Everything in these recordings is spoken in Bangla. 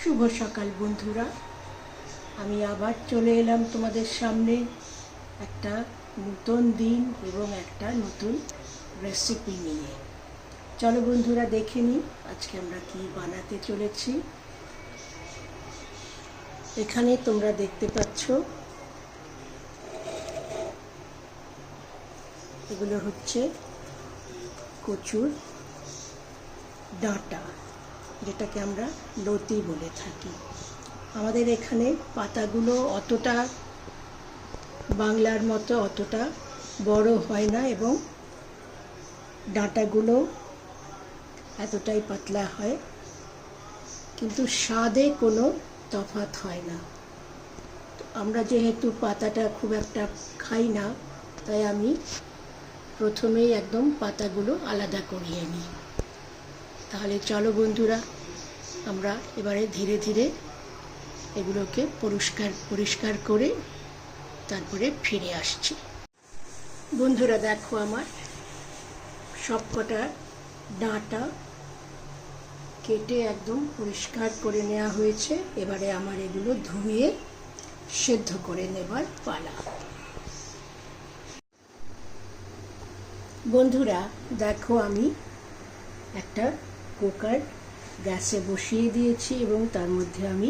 শুভ সকাল বন্ধুরা, আমি আবার চলে এলাম তোমাদের সামনে একটা নতুন দিন এবং একটা নতুন রেসিপি নিয়ে। চলো বন্ধুরা দেখে নিই আজকে আমরা কি বানাতে চলেছি। এখানে তোমরা দেখতে পাচ্ছ এগুলো হচ্ছে কচুর ডাঁটা, যেটাকে আমরা লতি বলে থাকি। আমাদের এখানে পাতাগুলো অতটা বাংলার মতো অতটা বড় হয় না এবং ডাঁটাগুলো এতটাই পাতলা হয়, কিন্তু স্বাদে কোনো তফাৎ হয় না। আমরা যেহেতু পাতাটা খুব একটা খাই না, তাই আমি প্রথমেই একদম পাতাগুলো আলাদা করিয়ে নিই। তাহলে চলো বন্ধুরা, আমরা এবারে ধীরে ধীরে এগুলোকে পরিষ্কার করে তারপরে ফিরে আসছি। বন্ধুরা দেখো, আমার সবকটা ডাঁটা কেটে একদম পরিষ্কার করে নেওয়া হয়েছে। এবারে আমার এগুলো ধুয়ে সেদ্ধ করে নেবার পালা। বন্ধুরা দেখো, আমি একটা কুকার গ্যাসে বসিয়ে দিয়েছি এবং তার মধ্যে আমি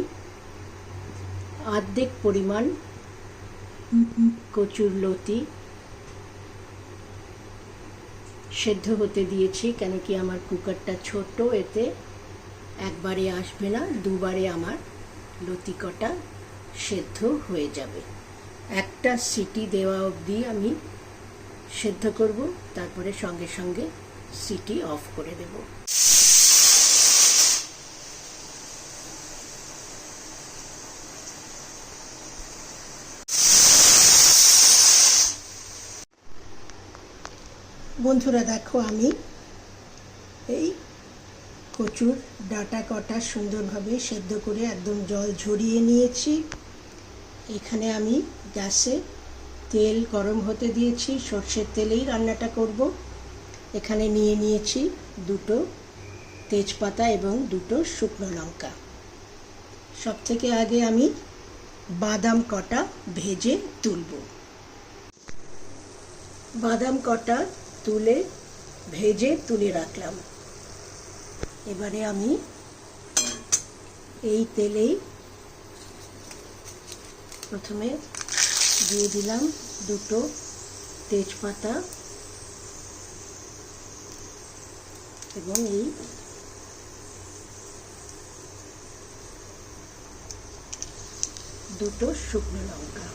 অর্ধেক পরিমাণ কচুর লতি সেদ্ধ হতে দিয়েছি, কেন কি আমার কুকারটা ছোট, এতে একবারে আসবে না, দুবারে আমার লতি কটা সেদ্ধ হয়ে যাবে। একটা সিটি দেওয়া অবধি আমি সেদ্ধ করব, তারপরে সঙ্গে সঙ্গে সিটি অফ করে দেব। বন্ধুরা দেখো, আমি এই কচুর ডাঁটা কটা সুন্দরভাবে সেদ্ধ করে একদম জল ঝরিয়ে নিয়েছি। এখানে আমি গ্যাসে তেল গরম হতে দিয়েছি, সর্ষের তেলেই রান্নাটা করব। এখানে নিয়ে নিয়েছি দুটো তেজপাতা এবং দুটো শুকনো লঙ্কা। সব থেকে আগে আমি বাদাম কটা ভেজে তুলব। বাদাম কটা ভেজে তুলে রাখলাম। এবারে আমি এই তেলেই প্রথমে দিয়ে দিলাম দুটো তেজপাতা এবং এই দুটো শুকনো লঙ্কা।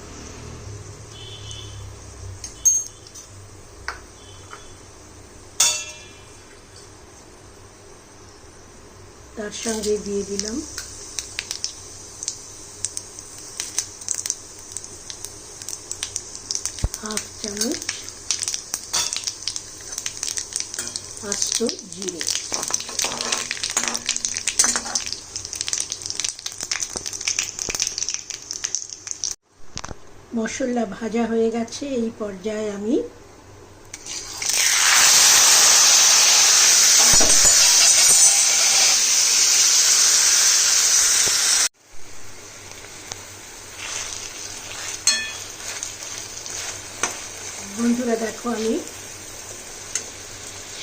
তার সঙ্গে দিয়ে দিলাম হাফ চামচ আস্ত জিরে। মশলা ভাজা হয়ে গেছে। এই পর্যায়ে আমি বন্ধুরা দেখো, আমি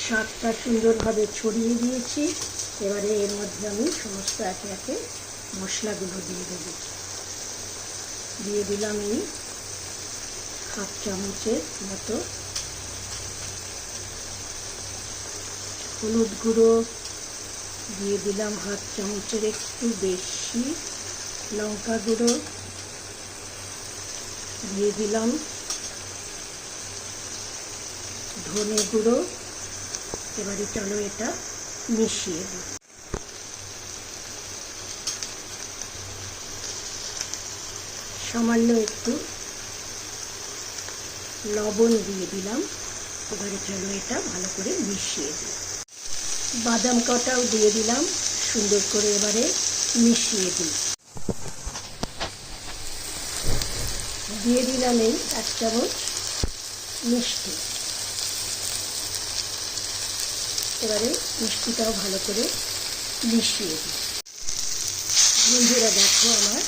শাকটা সুন্দরভাবে ছড়িয়ে দিয়েছি। এবারে এর মধ্যে আমি সমস্ত একে একে মশলাগুলো দিয়ে দেব। দিয়ে দিলাম এই হাফ চামচের মতো হলুদ গুঁড়ো, দিয়ে দিলাম হাফ চামচের একটু বেশি লঙ্কা গুঁড়ো, দিয়ে দিলাম ধনে গুঁড়ো। এবারে চলো এটা মিশিয়ে দিই। সামান্য একটু লবণ দিয়ে দিলাম। এবারে চলো এটা ভালো করে মিশিয়ে দিই। বাদাম কটাও দিয়ে দিলাম, সুন্দর করে এবারে মিশিয়ে দিই। দিয়ে দিলাম এই 1 চামচ মিষ্টি। এবারে মিষ্টিটাও ভালো করে মিশিয়ে দিই। বন্ধুরা দেখো আমার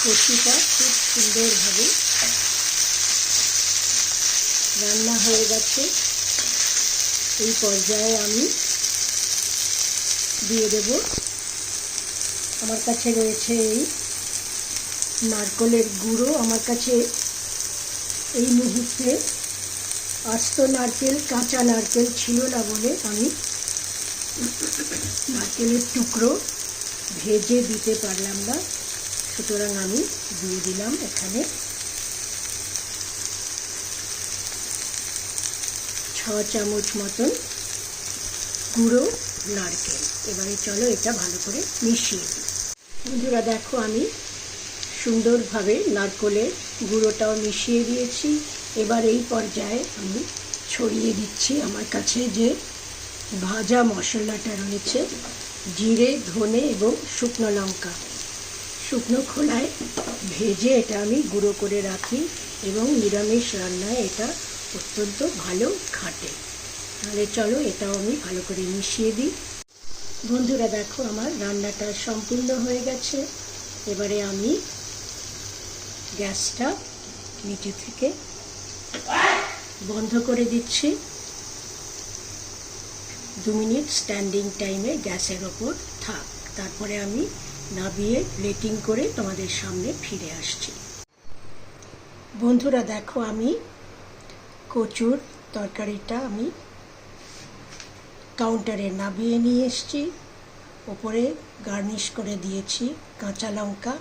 কচুটা খুব সুন্দরভাবে রান্না হয়ে গেছে। এই পর্যায়ে আমি দিয়ে দেব, আমার কাছে রয়েছে এই নারকেলের গুঁড়ো। আমার কাছে এই মুহূর্তে আস্ত নারকেল, কাঁচা নারকেল ছিল না বলে আমি নারকেলের টুকরো ভেজে দিতে পারলাম না, সুতরাং আমি দিয়ে দিলাম এখানে 6 চামচ মতন গুঁড়ো নারকেল। এবারে চলো এটা ভালো করে মিশিয়ে দিই। বন্ধুরা দেখো আমি সুন্দরভাবে নারকেলের গুঁড়োটাও মিশিয়ে দিয়েছি। এবার এই পর্যায়ে আমি ছড়িয়ে দিচ্ছি আমার কাছে যে ভাজা মশলাটা রয়েছে, জিরে, ধনে এবং শুকনো লঙ্কা। শুকনো খোলায় ভেজে এটা আমি গুঁড়ো করে রাখি এবং নিরামিষ রান্নায় এটা অত্যন্ত ভালো খাটে। তাহলে চলো এটাও আমি ভালো করে মিশিয়ে দিই। বন্ধুরা দেখো আমার রান্নাটা সম্পূর্ণ হয়ে গেছে। এবারে আমি গ্যাসটা নিচে থেকে বন্ধ করে দিচ্ছি। 2 মিনিট স্ট্যান্ডিং টাইমে গ্যাসের ওপর থাক, তারপরে আমি নামিয়ে প্লেটিং করে তোমাদের সামনে ফিরে আসছি। বন্ধুরা দেখো আমি কচুর তরকারিটা আমি কাউন্টারে নামিয়ে নিয়ে এসেছি। ওপরে গার্নিশ করে দিয়েছি কাঁচা লঙ্কা।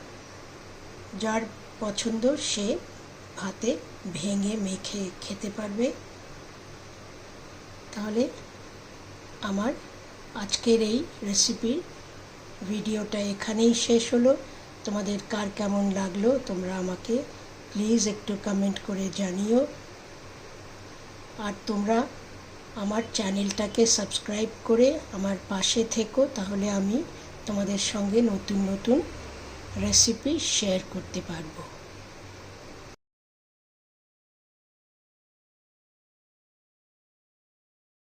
যার পছন্দ সে ভাতে ভেঙে মেখে খেতে পারবে। তাহলে আমার আজকের এই রেসিপির ভিডিওটা এখানেই শেষ হলো। তোমাদের কার কেমন লাগলো তোমরা আমাকে প্লিজ একটু কমেন্ট করে জানিও। আর তোমরা আমার চ্যানেলটাকে সাবস্ক্রাইব করে আমার পাশে থেকো, তাহলে আমি তোমাদের সঙ্গে নতুন নতুন রেসিপি শেয়ার করতে পারবো।